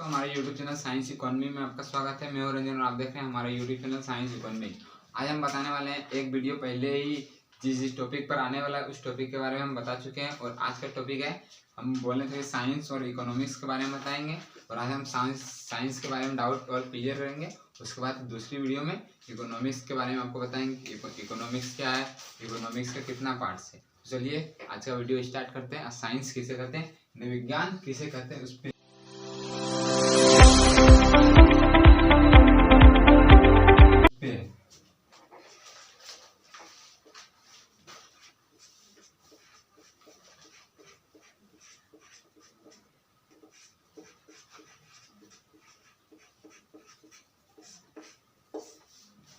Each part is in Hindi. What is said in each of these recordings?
दोस्तों, हमारे YouTube चैनल साइंस इकोनॉमी में आपका स्वागत है। मैं हूं रंजन और आप देख रहे हैं हमारा YouTube चैनल साइंस इकोनॉमी। आज हम बताने वाले हैं, एक वीडियो पहले ही जिस टॉपिक पर आने वाला है उस टॉपिक के बारे में हम बता चुके हैं। और आज का टॉपिक है, हम बोले थे साइंस और इकोनॉमिक्स के बारे में बताएंगे। और आज हम साइंस के बारे में डाउट और क्लियर करेंगे। उसके बाद दूसरी वीडियो में इकोनॉमिक्स के बारे में आपको बताएंगे इकोनॉमिक्स क्या है, इकोनॉमिक्स का कितना पार्ट्स है। चलिए आज का वीडियो स्टार्ट करते हैं। साइंस किसे कहते हैं, विज्ञान किसे कहते हैं, उस पर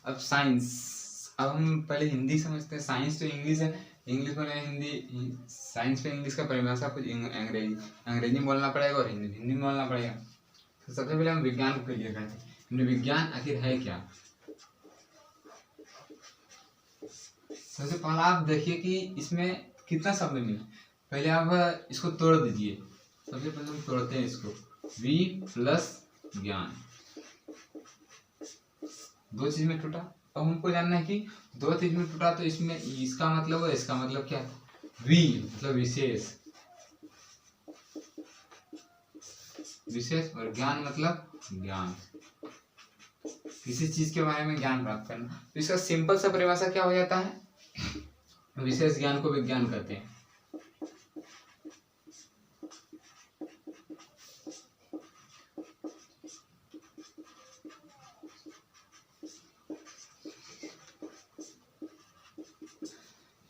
अब साइंस, अब हम पहले हिंदी समझते हैं। साइंस तो इंग्लिश है, इंग्लिश में हिंदी, साइंस पे इंग्लिश का परिभाषा कुछ अंग्रेजी में बोलना पड़ेगा और हिंदी में बोलना पड़ेगा। तो सबसे पहले हम विज्ञान को क्लियर करते हैं। विज्ञान आखिर है क्या। सबसे पहला आप देखिए कि इसमें कितना शब्द मिला। पहले आप इसको तोड़ दीजिए। सबसे पहले हम तोड़ते हैं इसको, वी प्लस ज्ञान, दो चीज में टूटा। अब हमको जानना है कि दो चीज में टूटा तो इसमें इसका मतलब है, इसका मतलब क्या है, वी मतलब विशेष, विशेष, और ज्ञान मतलब ज्ञान, किसी चीज के बारे में ज्ञान प्राप्त करना। तो इसका सिंपल सा परिभाषा क्या हो जाता है, विशेष ज्ञान को विज्ञान कहते हैं।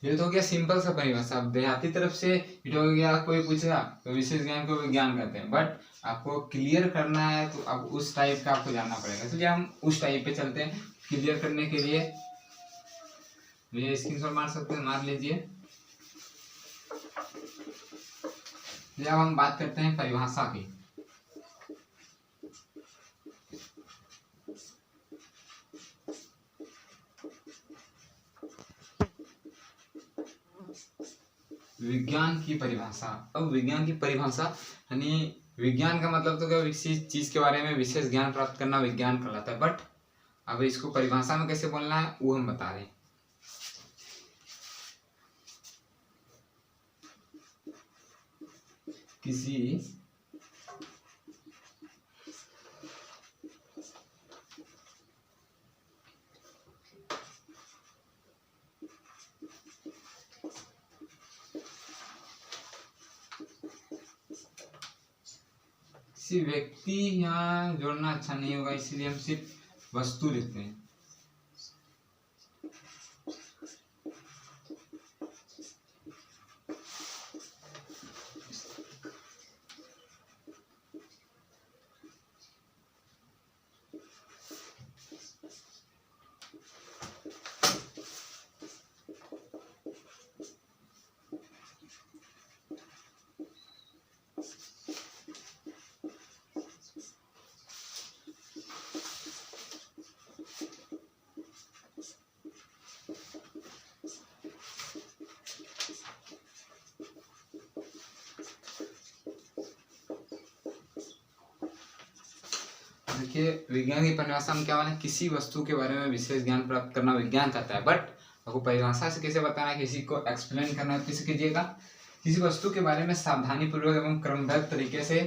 ये तो हो गया सिंपल सा परिभाषा। अब देहाती तरफ से इट हो गया, कोई पूछेगा तो विशेष ज्ञान को विज्ञान कहते हैं। बट आपको क्लियर करना है तो अब उस टाइप का आपको जानना पड़ेगा। इसलिए हम उस टाइप पे चलते हैं। क्लियर करने के लिए ये स्क्रीनशॉट मार सकते हैं, मार लीजिए। अब हम बात करते हैं परिभाषा की। विज्ञान की परिभाषा। अब विज्ञान की परिभाषा यानी विज्ञान का मतलब तो क्या, किसी चीज के बारे में विशेष ज्ञान प्राप्त करना विज्ञान कहलाता है। बट अब इसको परिभाषा में कैसे बोलना है वो हम बता रहे हैं। किसी व्यक्ति यहाँ जोड़ना अच्छा नहीं होगा, इसलिए हम सिर्फ वस्तु लिखते हैं। देखिए, विज्ञान की परिभाषा में क्या माने, किसी वस्तु के बारे में विशेष ज्ञान प्राप्त करना विज्ञान कहता है। बट आपको परिभाषा से कैसे बताना है, किसी को एक्सप्लेन करना है, कैसे कीजिएगा, किसी वस्तु के बारे में सावधानी पूर्वक एवं क्रमबद्ध तरीके से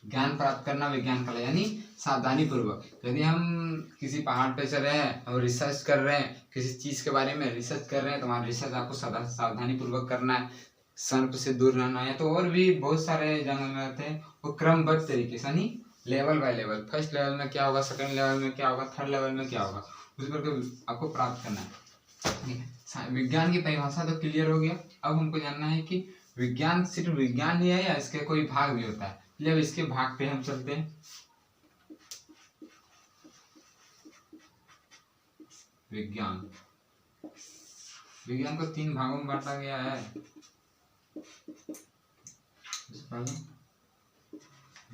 ज्ञान प्राप्त करना विज्ञान कहलाता है। यानी सावधानी पूर्वक, यदि हम किसी पहाड़ पे चल रहे हैं और रिसर्च कर रहे हैं, किसी चीज के बारे में रिसर्च कर रहे हैं, तो हमारा रिसर्च आपको सावधानी पूर्वक करना है, सर्प से दूर रहना है। तो और भी बहुत सारे जंगल में रहते हैं, वो क्रमबद्ध तरीके से, यानी level by level, first level में क्या होगा, सेकंड लेवल में क्या होगा, थर्ड लेवल में क्या होगा, उस पर आपको प्राप्त करना है। विज्ञान की परिभाषा तो क्लियर हो गया। अब हमको जानना है कि विज्ञान सिर्फ विज्ञान ही है या इसके कोई भाग भी होता है। चलिए अब इसके भाग पे हम चलते हैं। विज्ञान, विज्ञान को तीन भागों में बांटा गया है।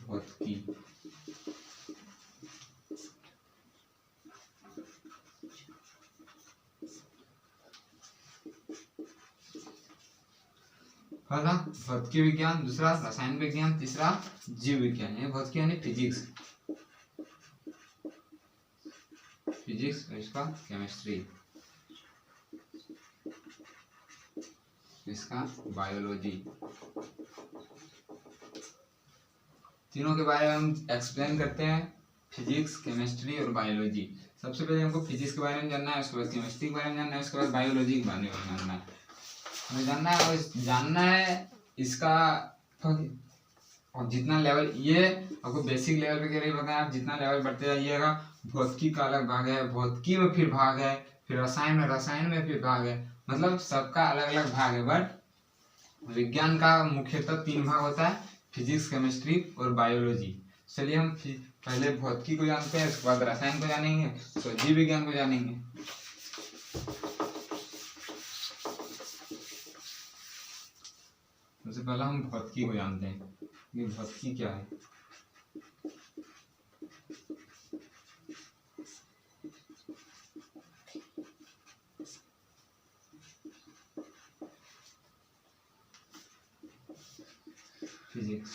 भौतिकी, पहला भौतिकी विज्ञान, दूसरा रसायन विज्ञान, तीसरा जीव विज्ञान। ये भौतिकी यानी फिजिक्स, फिजिक्स और इसका केमिस्ट्री, इसका बायोलॉजी। तीनों के बारे में हम एक्सप्लेन करते हैं, फिजिक्स, केमिस्ट्री और बायोलॉजी। सबसे पहले हमको फिजिक्स के बारे में जानना है, उसके बाद केमिस्ट्री के बारे में जानना है, उसके बाद बायोलॉजी के बारे में जानना है। हमें जानना है इसका और जितना लेवल, ये आपको बेसिक लेवल पे कह रही बताया, आप जितना लेवल बढ़ते जाइएगा, भौतिकी का अलग भाग है, भौतिकी में फिर भाग है, फिर रसायन में फिर भाग है, मतलब सबका अलग अलग भाग है। बट विज्ञान का मुख्यतः 3 भाग होता है, फिजिक्स, केमिस्ट्री और बायोलॉजी। चलिए हम पहले भौतिकी को जानते हैं, उसके बाद रसायन को जानेंगे, तो जीव विज्ञान को जानेंगे। सबसे पहले हम भौतिकी को जानते हैं, ये भौतिकी क्या है। फिजिक्स,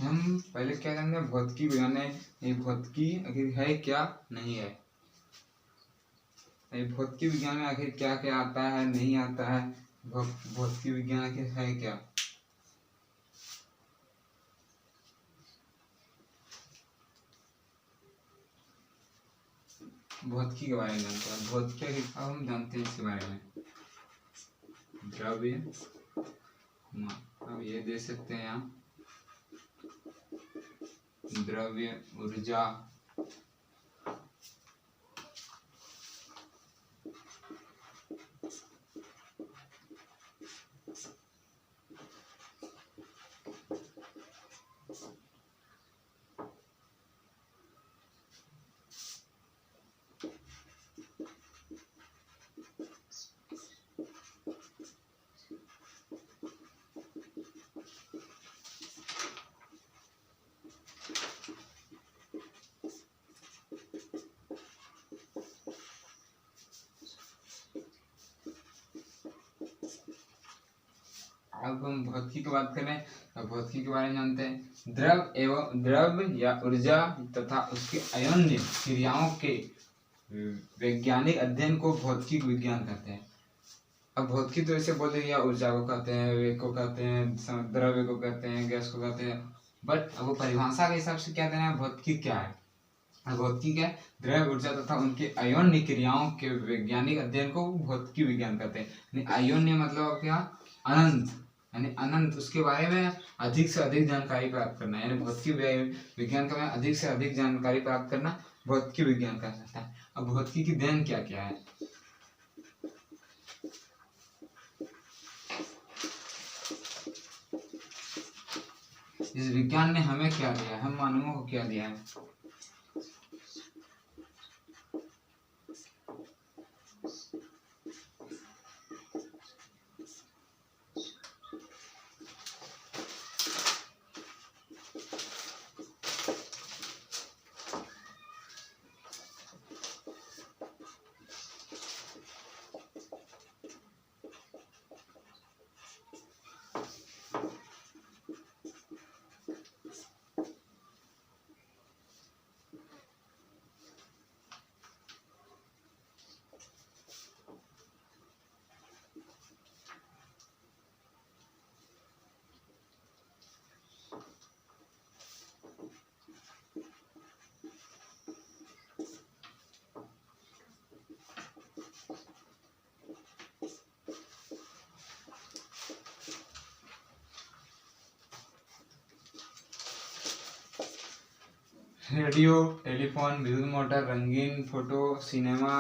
हम पहले क्या जानेंगे, भौतिकी को जाने, ये भौतिकी आखिर है क्या नहीं है, ये भौतिकी विज्ञान में आखिर क्या क्या आता है नहीं आता है, भौतिकी विज्ञान आखिर है क्या। भौतिकी के बारे में जानते हैं, भौतिकी अब हम जानते हैं इसके बारे में, द्रव्य, अब ये दे सकते हैं यहाँ, द्रव्य, ऊर्जा, अब हम भौतिकी की बात करें तो भौतिकी के बारे में जानते हैं, द्रव या ऊर्जा तथा उसके अयोन्य क्रियाओं के वैज्ञानिक अध्ययन को भौतिकी विज्ञान कहते हैं। अब भौतिकी तो ऐसे बोलते हैं, या ऊर्जा को कहते हैं, वेग को कहते हैं, द्रव्य को कहते हैं, गैस को कहते हैं, बट अब वो परिभाषा के हिसाब से क्या देना है, भौतिकी क्या है। भौतिकी क्या है, द्रव्य, ऊर्जा तथा उनके अयोन्य क्रियाओं के वैज्ञानिक अध्ययन को भौतिकी विज्ञान कहते हैं। अयोन्य मतलब क्या, अनंत, यानी अनंत, उसके बारे में अधिक से अधिक जानकारी प्राप्त करना, यानी भौतिकी विज्ञान का अधिक से अधिक जानकारी प्राप्त करना भौतिकी विज्ञान का कहता है। अब भौतिकी की देन क्या क्या है, इस विज्ञान ने हमें क्या दिया है, हम मानवों को क्या दिया है। रेडियो, टेलीफोन, विद्युत मोटर, रंगीन फोटो, सिनेमा,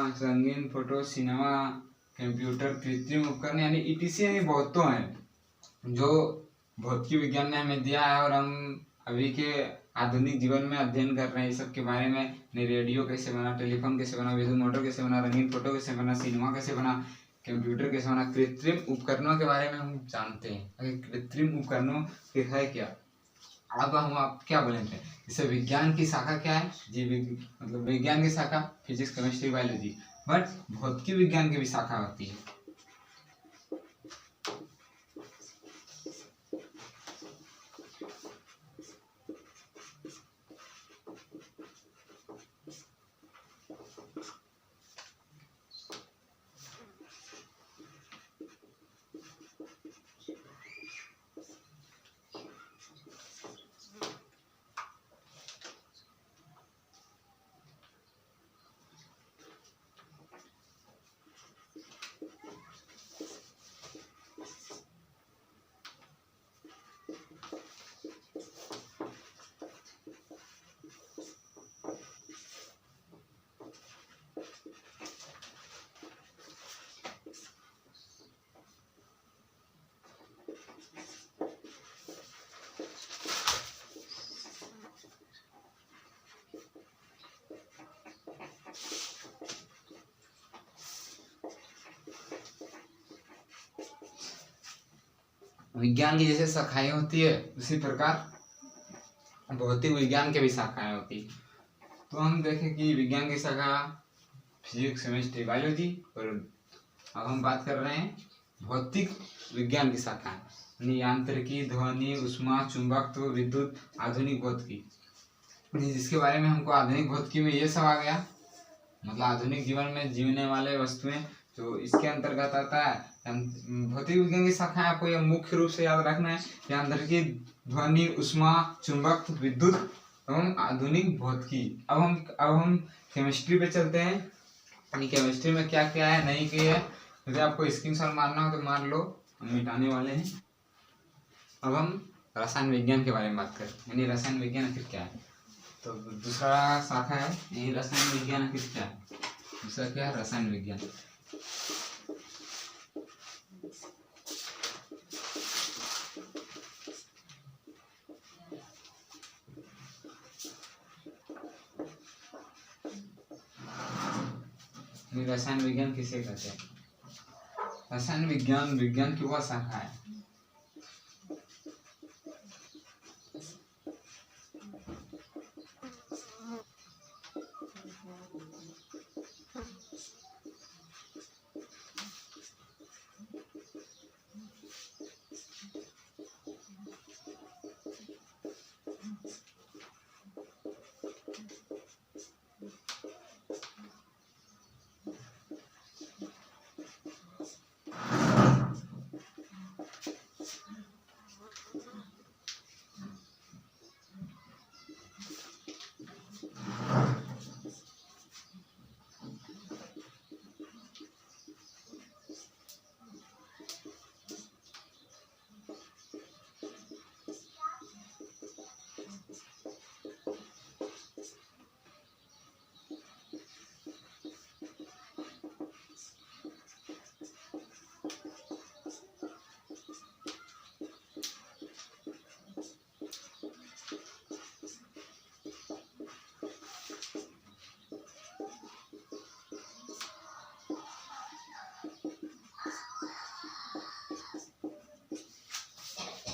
कंप्यूटर, कृत्रिम उपकरण यानी ईटीसी, यानी बहुतों हैं जो भौतिकी विज्ञान ने हमें दिया है और हम अभी के आधुनिक जीवन में अध्ययन कर रहे हैं। इस सब के बारे में, रेडियो कैसे बना, टेलीफोन कैसे बना, विद्युत मोटर कैसे बना, रंगीन फोटो कैसे बना, सिनेमा कैसे बना, कंप्यूटर कैसे बना, कृत्रिम उपकरणों के बारे में हम जानते हैं। कृत्रिम उपकरणों के है क्या, अब हम आप क्या बोलेंगे, इसे विज्ञान की शाखा क्या है, जीव मतलब विज्ञान की शाखा फिजिक्स, केमिस्ट्री, बायोलॉजी, बट भौतिकी विज्ञान की भी शाखा होती है। विज्ञान की जैसे शाखाएं होती है उसी प्रकार भौतिक विज्ञान के भी शाखाएं होती है। तो हम देखें कि विज्ञान की शाखा फिजिक्स, केमिस्ट्री, बायोलॉजी, और अब हम बात कर रहे हैं भौतिक विज्ञान की शाखा यानी यांत्रिकी, ध्वनि, ऊष्मा, चुंबकत्व, विद्युत, आधुनिक भौतिकी, जिसके बारे में हमको आधुनिक भौतिकी में ये सब आ गया, मतलब आधुनिक जीवन में जीने वाले वस्तुएं जो इसके अंतर्गत आता है। भौतिक विज्ञान की शाखाएं आपको यह मुख्य रूप से याद रखना है, यांत्रिकी, ध्वनि, ऊष्मा, चुंबकत्व, विद्युत एवं आधुनिक भौतिकी। अब हम केमिस्ट्री पे चलते हैं, यानी केमिस्ट्री में क्या क्या है नहीं क्या है। यदि आपको स्क्रीनशॉट मारना हो तो मार लो, हम मिटाने वाले हैं। अब हम रसायन विज्ञान के बारे में बात करें, यानी रसायन विज्ञान आखिर क्या है। तो दूसरा शाखा है यही रसायन विज्ञान आखिर क्या है। दूसरा क्या है रसायन विज्ञान। रसायन विज्ञान किसे कहते हैं। रसायन विज्ञान विज्ञान की वह शाखा है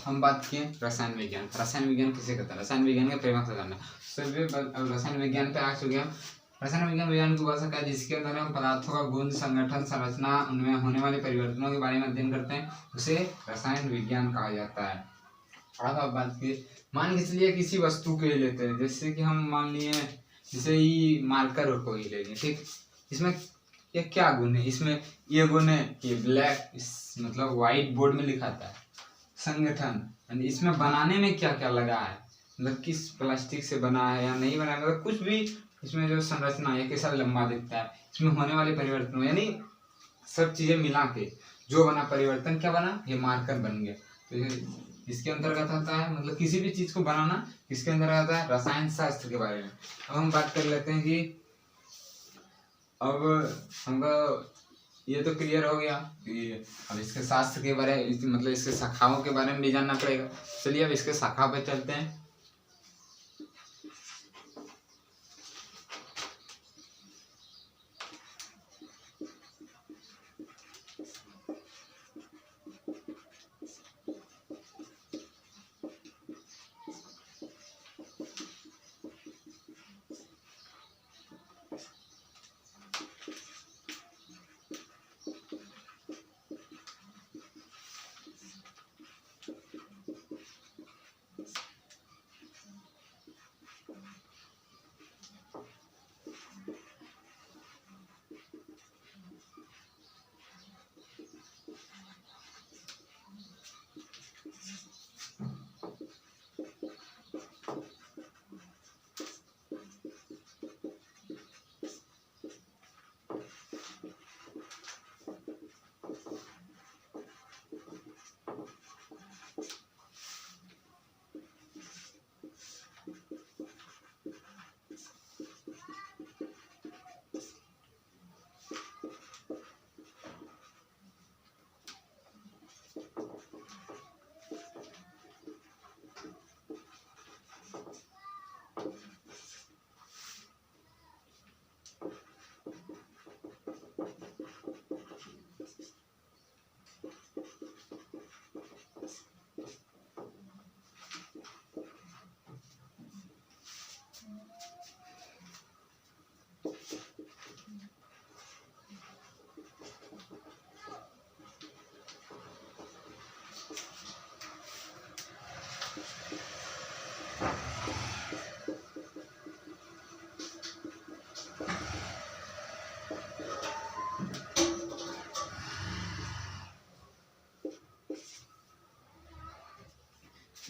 हम बात किए रसायन विज्ञान। रसायन विज्ञान किसे कहते हैं, रसायन विज्ञान का परिभाषा से जानना। सभी रसायन विज्ञान पे आ चुके हैं। रसायन विज्ञान विज्ञान की वह शाखा है जिसके अंदर हम पदार्थों का गुण, संगठन, संरचना, उनमें होने वाले परिवर्तनों के बारे में अध्ययन करते हैं, उसे रसायन विज्ञान कहा जाता है। अब आप बात की, मान के चलिए किसी वस्तु को ही लेते हैं, जैसे कि हम मान लिए जैसे ही मार्कर को ही ले लें, ठीक। इसमें ये क्या गुण है, इसमें ये गुण है कि ब्लैक मतलब व्हाइट बोर्ड में लिखा था। संगठन यानी इसमें बनाने में क्या क्या लगा है, मतलब किस प्लास्टिक से बना है या नहीं बना है, मतलब कुछ भी इसमें जो संरचना है कैसा लंबा दिखता है, इसमें होने वाले परिवर्तन, यानी सब चीजें मिला के जो बना परिवर्तन क्या बना, ये मार्कर बन गया। तो इसके अंतर्गत आता है, मतलब किसी भी चीज को बनाना इसके अंदर आता है रसायन शास्त्र के बारे में। अब हम बात कर लेते हैं कि अब हमको ये तो क्लियर हो गया कि अब इसके शास्त्र के बारे में, मतलब इसके शाखाओं के बारे में भी जानना पड़ेगा। चलिए अब इसके शाखा पे चलते हैं।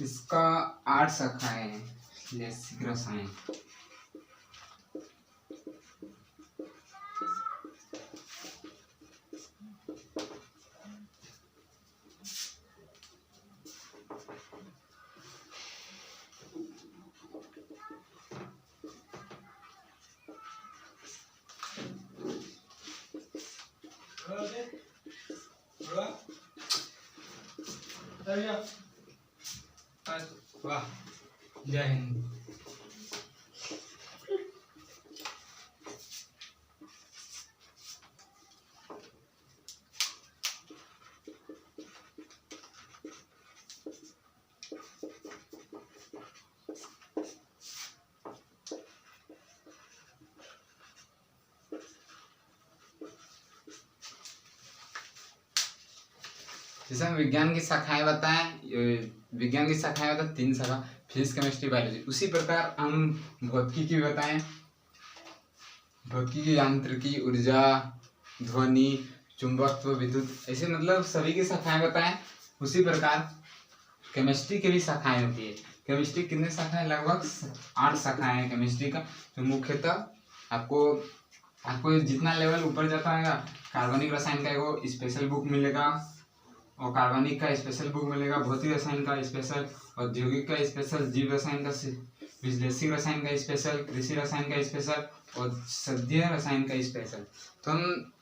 इसका 8 शाखाएं हैं। लेसिक रसायन। वाह, जय हिंद। जैसे हम विज्ञान की शाखाएं बताएं, विज्ञान की शाखाएं बताएं 3 शाखा, फिजिक्स, केमिस्ट्री, बायोलॉजी। उसी प्रकार हम भौतिकी की बताएं, भौतिकी, यांत्रिकी, ऊर्जा, ध्वनि, चुंबकत्व, विद्युत, ऐसे मतलब सभी की शाखाएं बताएं। उसी प्रकार केमिस्ट्री की भी शाखाएं होती है। केमिस्ट्री कितने शाखाएं? लगभग 8 शाखाएं हैं केमिस्ट्री का। तो मुख्यतः आपको जितना लेवल ऊपर जाता है, कार्बनिक रसायन का एगो स्पेशल बुक मिलेगा, और कार्बनिक का स्पेशल बुक मिलेगा, भौतिक रसायन का स्पेशल, औद्योगिक का स्पेशल, जीव रसायन का, विश्लेषिक रसायन का स्पेशल, कृषि रसायन का स्पेशल, और सद्य रसायन का स्पेशल। तो हम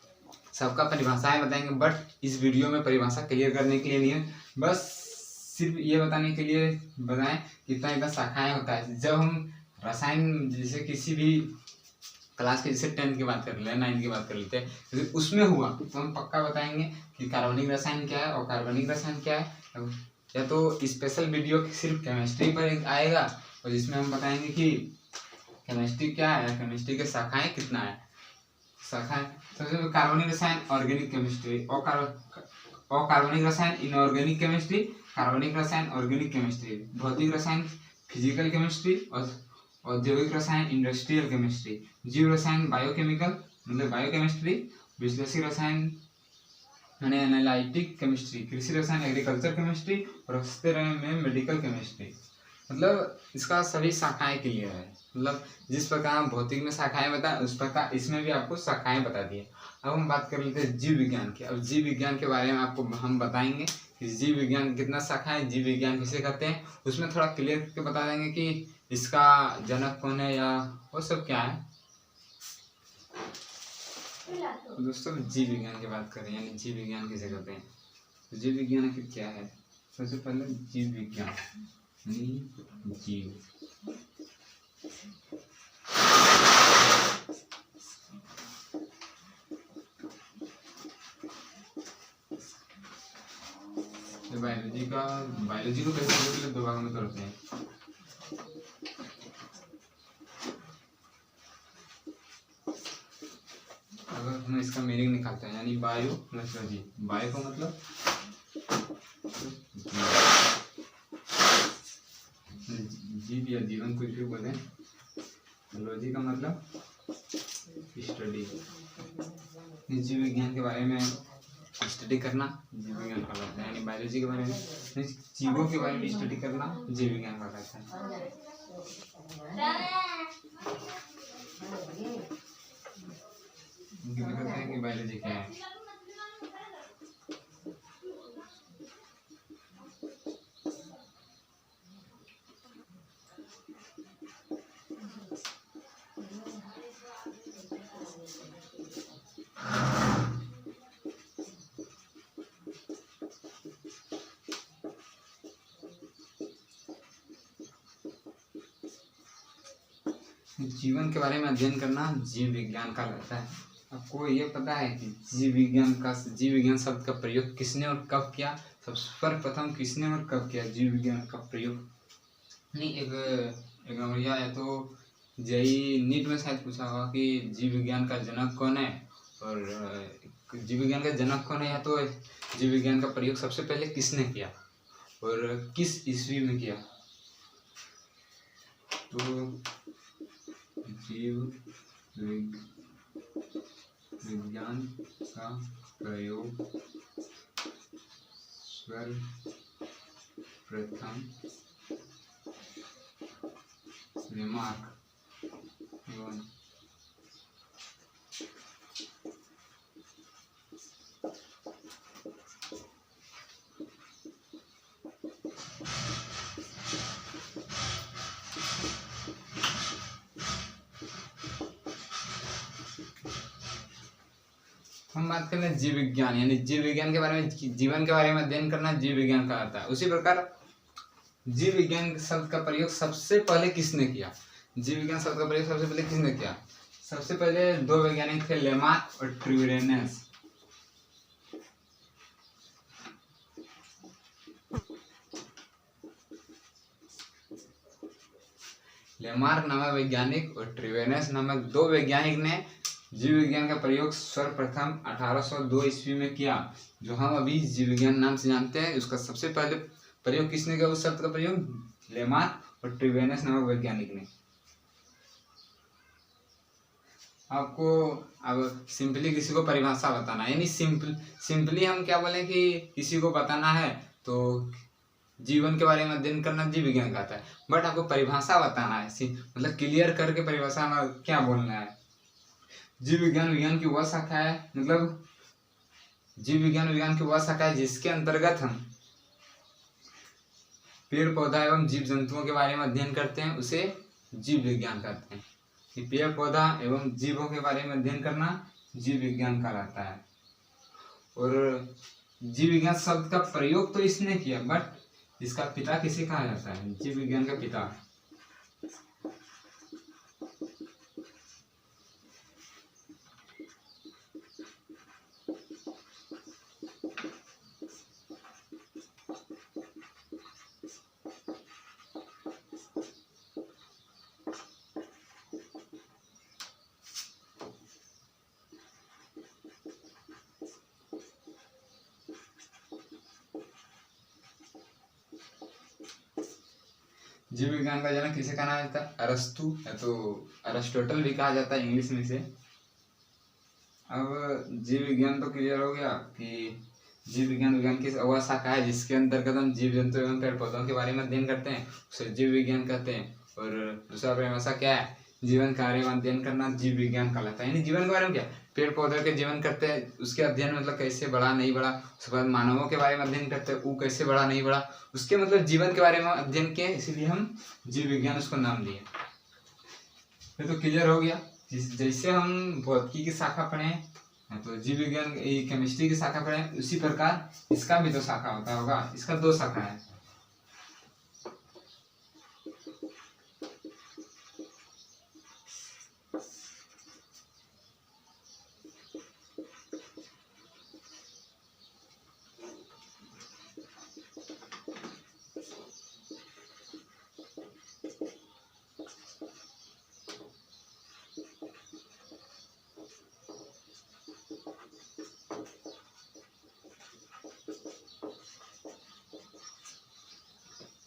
सबका परिभाषाएं बताएंगे, बट इस वीडियो में परिभाषा क्लियर करने के लिए नहीं है, बस सिर्फ ये बताने के लिए बताएं कितना इतना शाखाएं होता है। जब हम रसायन जैसे किसी भी क्लास के, जैसे 10 की बात कर ले, 9 की बात कर लेते हैं, जैसे उसमें हुआ तो हम पक्का बताएंगे कि कार्बनिक रसायन क्या है और कार्बनिक रसायन क्या है। या तो स्पेशल वीडियो सिर्फ केमिस्ट्री पर आएगा, और जिसमें हम बताएंगे कि केमिस्ट्री क्या है, केमिस्ट्री के शाखाएं कितना है। शाखाएं सबसे कार्बनिक रसायन, ऑर्गेनिक केमिस्ट्री, कार्बनिक रसायन, इनऑर्गेनिक केमिस्ट्री, कार्बनिक रसायन, ऑर्गेनिक केमिस्ट्री, भौतिक रसायन, फिजिकल केमिस्ट्री, और औद्योगिक रसायन, इंडस्ट्रियल केमिस्ट्री, जीव रसायन, बायोकेमिकल मतलब बायोकेमिस्ट्री, विश्लेषिक रसायन मैंने एनालिटिक केमिस्ट्री, कृषि रसायन, एग्रीकल्चर केमिस्ट्री, और हस्ते में मेडिकल केमिस्ट्री। मतलब इसका सभी शाखाएं क्लियर है। मतलब जिस प्रकार हम भौतिक में शाखाएं बताएं, उस प्रकार इसमें भी आपको शाखाएं बता दिए। अब हम बात कर लेते हैं जीव विज्ञान की। अब जीव विज्ञान के बारे में आपको हम बताएंगे कि जीव विज्ञान कितना शाखाएं, जीव विज्ञान किसे कहते हैं, उसमें थोड़ा क्लियर करके बता देंगे कि इसका जनक कौन है या वो सब क्या है। तो दोस्तों जीव विज्ञान की बात करें, यानी जीव विज्ञान किसे कहते हैं, तो जीव विज्ञान आखिर क्या है। सबसे पहले जीव विज्ञान जीव बायोलॉजी को कैसे 2 भागों में तोड़ते हैं। अगर हम इसका मीनिंग निकालते हैं, यानी बायो प्लस लॉजी। बायो का मतलब जीव या जीवन कुछ भी बोले, लॉजी का मतलब स्टडी। जीव विज्ञान के बारे में स्टडी करना जीव विज्ञान कहलाता है, यानी बायोलॉजी के बारे में, जीवों के बारे में स्टडी करना जीव विज्ञान कहलाता है। कहते हैं कि बायोलॉजी क्या है। जीवन के बारे में अध्ययन करना जीव विज्ञान का रहता है। आपको ये पता है कि जीव विज्ञान शब्द का प्रयोग किसने और कब किया? सर्वप्रथम किसने और कब किया जीव विज्ञान का प्रयोग? नहीं, एक नंबरिया है तो जेई नीट में शायद पूछा होगा कि जीव विज्ञान का जनक कौन है, और जीव विज्ञान का जनक कौन है, या तो जीव विज्ञान का प्रयोग सबसे पहले किसने किया और किस ईस्वी में किया। तो जीव विज्ञान का प्रयोग सर्वप्रथम लेमार्क एवं हम बात कर रहे हैं जीव विज्ञान, यानी जीव विज्ञान के बारे में, जीवन के बारे में अध्ययन करना जीव विज्ञान कहलाता है। उसी प्रकार जीव विज्ञान शब्द का प्रयोग सबसे पहले किसने किया? जीव विज्ञान शब्द का प्रयोग सबसे पहले किसने किया? सबसे पहले दो वैज्ञानिक थे, लेमार्क और ट्यूरेनस। लेमार्क नामक वैज्ञानिक और ट्यूरेनस नामक दो वैज्ञानिक ने जीव विज्ञान का प्रयोग सर्वप्रथम 1802 ईस्वी में किया, जो हम अभी जीव विज्ञान नाम से जानते हैं। उसका सबसे पहले प्रयोग किसने किया? उस शब्द का प्रयोग लेमार्क और ट्यूरेनस नामक वैज्ञानिक ने। आपको अब सिंपली किसी को परिभाषा बताना, यानी सिंपली हम क्या बोले कि किसी को बताना है तो जीवन के बारे में अध्ययन करना जीव विज्ञान कहता है। बट आपको परिभाषा बताना है, मतलब क्लियर करके परिभाषा में क्या बोलना है। जीव विज्ञान विज्ञान की वह शाखा है, मतलब जीव विज्ञान विज्ञान की वह शाखा है जिसके अंतर्गत हम पेड़ पौधा एवं जीव जंतुओं के बारे में अध्ययन करते हैं, उसे जीव विज्ञान कहते हैं। कि पेड़ पौधा एवं जीवों के बारे में अध्ययन करना जीव विज्ञान कहलाता है। और जीव विज्ञान शब्द का प्रयोग तो इसने किया, बट इसका पिता किसे कहा जाता है? जीव विज्ञान का पिता जीव विज्ञान का जनक किसे कहा जाता है? अरस्तु, या तो अरिस्टोटल भी कहा जाता है इंग्लिश में से। अब जीव विज्ञान तो क्लियर हो गया कि जीव विज्ञान विज्ञान की वह शाखा है जिसके अंतर्गत हम जीव जंतु एवं पेड़ पौधों के बारे में अध्ययन करते हैं, उसे जीव विज्ञान कहते हैं। और दूसरा परिभाषा क्या है? जीवन कार्य में अध्ययन करना जीव विज्ञान कहलाता है। यानी जीवन के बारे में क्या, पेड़ पौधों के जीवन करते हैं, उसके अध्ययन मतलब कैसे बढ़ा नहीं बढ़ा। उसके बाद मानवों के बारे में अध्ययन करते हैं, वो कैसे बढ़ा नहीं बढ़ा, उसके मतलब जीवन के बारे में अध्ययन किए, इसीलिए हम जीव विज्ञान उसको नाम दिए। ये तो क्लियर हो गया। जैसे हम भौतिकी की शाखा पढ़े तो जीव विज्ञान केमिस्ट्री की शाखा पढ़े, उसी प्रकार इसका भी तो शाखा होता होगा। इसका दो शाखा है।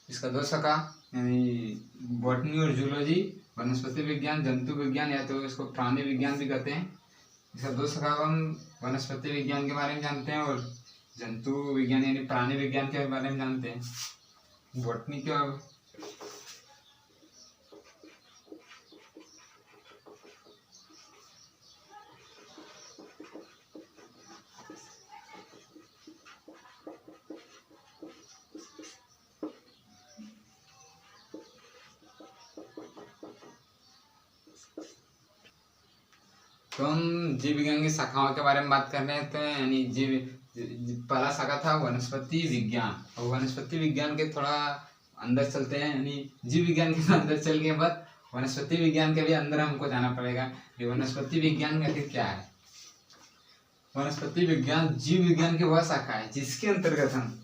इसका दो शाखा, यानी बॉटनी और जूलॉजी, वनस्पति विज्ञान, जंतु विज्ञान, या तो इसको प्राणी विज्ञान भी कहते हैं। इसका दो शाखा हम वनस्पति विज्ञान के बारे में जानते हैं और जंतु विज्ञान यानी प्राणी विज्ञान के बारे में जानते हैं। बॉटनी क्या? तो हम जीव विज्ञान की शाखाओं के बारे में बात कर रहे थे। यानी पहला शाखा था वनस्पति विज्ञान, और वनस्पति विज्ञान के थोड़ा अंदर चलते हैं, यानी जीव विज्ञान के अंदर चल के बाद वनस्पति विज्ञान के भी अंदर हमको जाना पड़ेगा। ये वनस्पति विज्ञान का फिर क्या है? वनस्पति विज्ञान जीव विज्ञान की वह शाखा है जिसके अंतर्गत हम,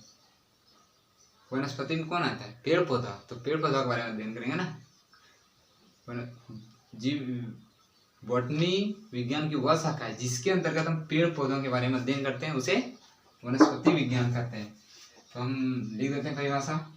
वनस्पति में कौन आता है? पेड़ पौधा। तो पेड़ पौधा के बारे में अध्ययन करेंगे ना। जीव बॉटनी विज्ञान की वह शाखा है जिसके अंतर्गत हम पेड़ पौधों के बारे में अध्ययन करते हैं, उसे वनस्पति विज्ञान कहते हैं। तो हम लिख देते हैं परिभाषा।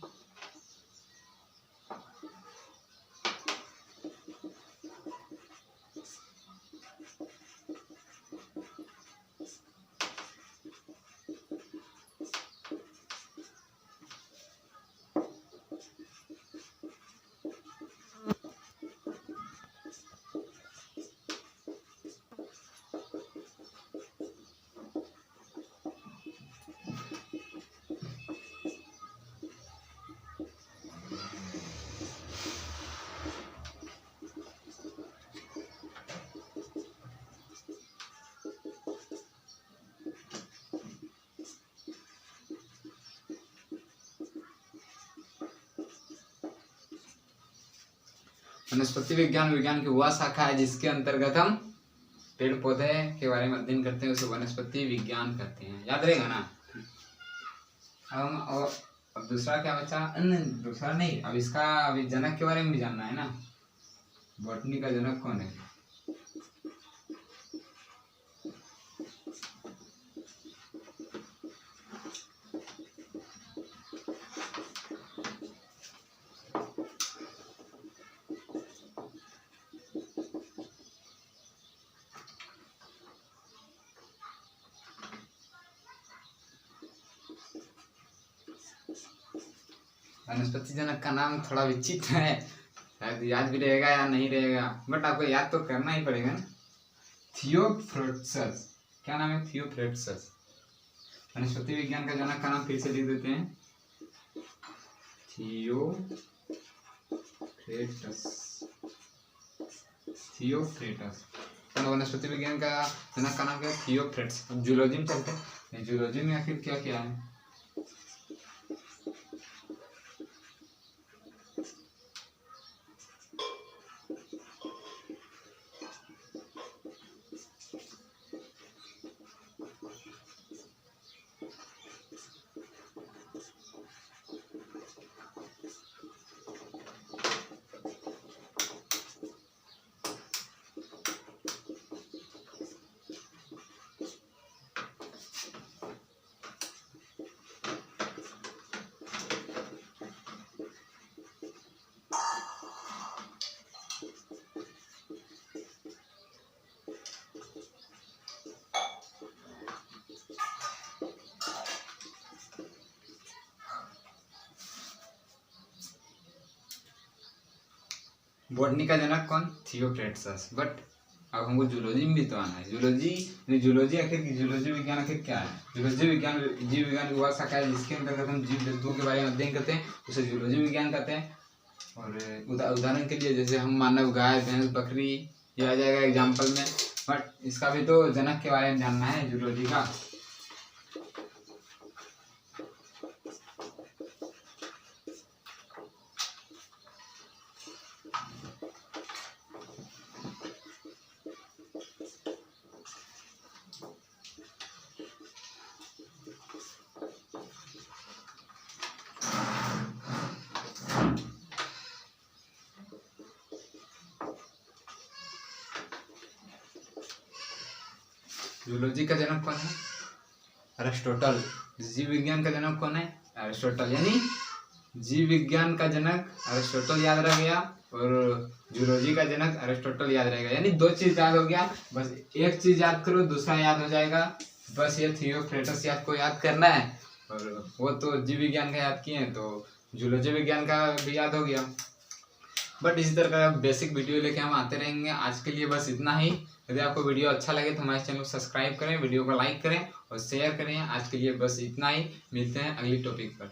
वनस्पति विज्ञान विज्ञान की वह शाखा है जिसके अंतर्गत हम पेड़ पौधे के बारे में अध्ययन करते हैं, उसे वनस्पति विज्ञान कहते हैं। याद रहेगा ना। और अब दूसरा क्या बचा? दूसरा नहीं, अब इसका अभी जनक के बारे में भी जानना है ना। बॉटनी का जनक कौन है? वनस्पति जनक का नाम थोड़ा विचित्र है, शायद याद भी रहेगा या नहीं रहेगा, बट आपको याद तो करना ही पड़ेगा ना। थियोफ्रेट्सस। क्या नाम है? थियोफ्रेट्सस। वनस्पति विज्ञान का जनक का नाम फिर से लिख देते हैं, थियोफ्रेटस। थियोफ्रेटस। तो वनस्पति विज्ञान का जनक का नाम क्या है? थियोफ्रेट्स। अब जूलॉजी में चलते हैं। जूलॉजी में आखिर क्या क्या है? बॉटनी का जनक कौन? थियोफ्रेट्सस। बट अब हमको जूलॉजी में भी तो आना है। जूलॉजी आखिर जूलॉजी विज्ञान आखिर क्या है? जूलॉजी विज्ञान जीव विज्ञान की वह शाखा है जिसके अंतर्गत हम जीव जंतुओं के बारे में अध्ययन करते हैं, उसे जूलॉजी विज्ञान कहते हैं। और उदाहरण के लिए जैसे हम मानव, गाय, भैंस, बकरी, ये आ जाएगा एग्जाम्पल में। बट इसका भी तो जनक के बारे में जानना है जूलॉजी का। जूलॉजी का जनक कौन है? अरिस्टोटल। जीव विज्ञान का जनक कौन है? अरिस्टोटल। यानी जीव विज्ञान का जनक अरिस्टोटल याद रह गया और जूलॉजी का जनक अरिस्टोटल याद रहेगा। यानी दो चीज याद हो गया, बस एक चीज याद करो दूसरा याद हो जाएगा। बस ये थियोफ्रेटस को याद करना है, और वो तो जीव विज्ञान का याद किए हैं तो जूलॉजी विज्ञान का भी याद हो गया। बट इसी तरह का बेसिक वीडियो लेके हम आते रहेंगे। आज के लिए बस इतना ही। यदि आपको वीडियो अच्छा लगे तो हमारे चैनल को सब्सक्राइब करें, वीडियो को लाइक करें और शेयर करें। आज के लिए बस इतना ही। मिलते हैं अगली टॉपिक पर।